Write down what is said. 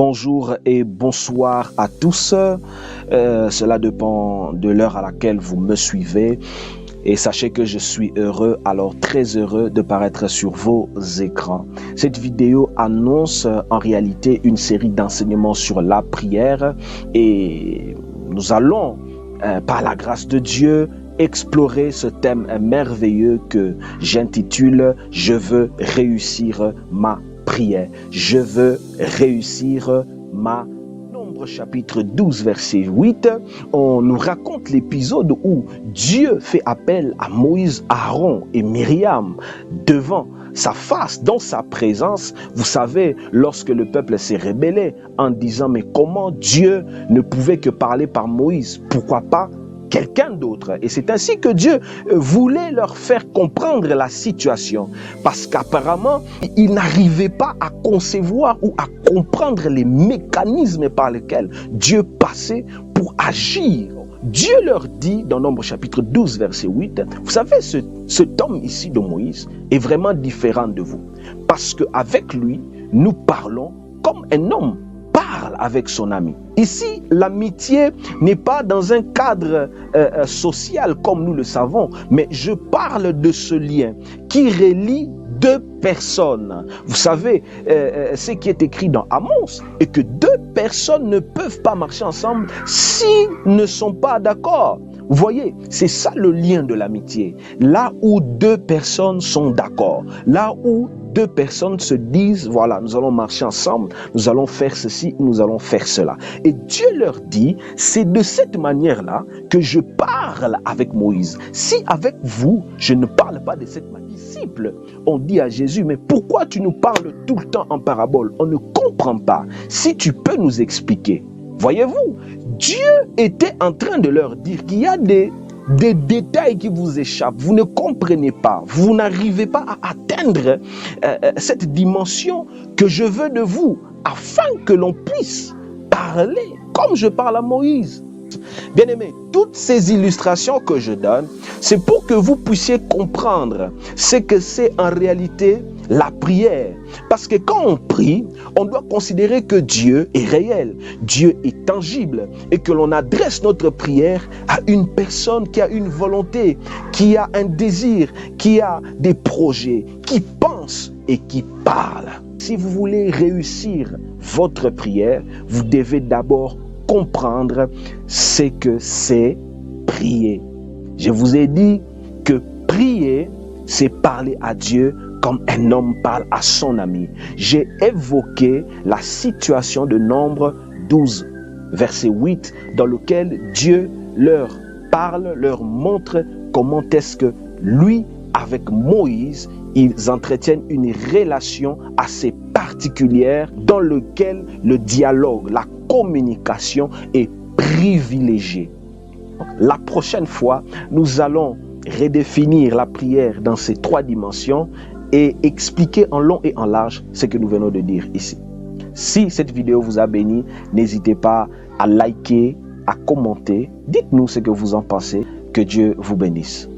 Bonjour et bonsoir à tous. Cela dépend de l'heure à laquelle vous me suivez. Et sachez que je suis heureux, alors très heureux de paraître sur vos écrans. Cette vidéo annonce en réalité une série d'enseignements sur la prière. Et nous allons, par la grâce de Dieu, explorer ce thème merveilleux que j'intitule « Je veux réussir ma prière ». Je veux réussir ma Nombre chapitre 12 verset 8, on nous raconte l'épisode où Dieu fait appel à Moïse, Aaron et Myriam devant sa face, dans sa présence. Vous savez, lorsque le peuple s'est rébellé en disant mais comment Dieu ne pouvait que parler par Moïse, pourquoi pas quelqu'un d'autre? Et c'est ainsi que Dieu voulait leur faire comprendre la situation, parce qu'apparemment, ils n'arrivaient pas à concevoir ou à comprendre les mécanismes par lesquels Dieu passait pour agir. Dieu leur dit dans Nombre chapitre 12 verset 8, vous savez, cet homme ici de Moïse est vraiment différent de vous, parce qu'avec lui, nous parlons comme un homme parle avec son ami. Ici, l'amitié n'est pas dans un cadre social comme nous le savons, mais je parle de ce lien qui relie deux personnes. Vous savez, ce qui est écrit dans Amos est que deux personnes ne peuvent pas marcher ensemble s'ils ne sont pas d'accord. Vous voyez, c'est ça le lien de l'amitié. Là où deux personnes sont d'accord, là où deux personnes se disent, voilà, nous allons marcher ensemble, nous allons faire ceci, nous allons faire cela. Et Dieu leur dit, c'est de cette manière-là que je parle avec Moïse. Si avec vous, je ne parle pas de cette manière, disciples ont dit à Jésus, mais pourquoi tu nous parles tout le temps en parabole? On ne comprend pas. Si tu peux nous expliquer. Voyez-vous, Dieu était en train de leur dire qu'il y a des détails qui vous échappent, vous ne comprenez pas, vous n'arrivez pas à atteindre cette dimension que je veux de vous, afin que l'on puisse parler comme je parle à Moïse. Bien-aimés, toutes ces illustrations que je donne, c'est pour que vous puissiez comprendre ce que c'est en réalité la prière. Parce que quand on prie, on doit considérer que Dieu est réel, Dieu est tangible et que l'on adresse notre prière à une personne qui a une volonté, qui a un désir, qui a des projets, qui pense et qui parle. Si vous voulez réussir votre prière, vous devez d'abord comprendre ce que c'est prier. Je vous ai dit que prier, c'est parler à Dieu comme un homme parle à son ami. J'ai évoqué la situation de Nombre 12, verset 8, dans lequel Dieu leur parle, leur montre comment est-ce que lui, avec Moïse, ils entretiennent une relation assez particulière dans laquelle le dialogue, la communication est privilégiée. La prochaine fois, nous allons redéfinir la prière dans ces trois dimensions et expliquer en long et en large ce que nous venons de dire ici. Si cette vidéo vous a béni, n'hésitez pas à liker, à commenter. Dites-nous ce que vous en pensez. Que Dieu vous bénisse.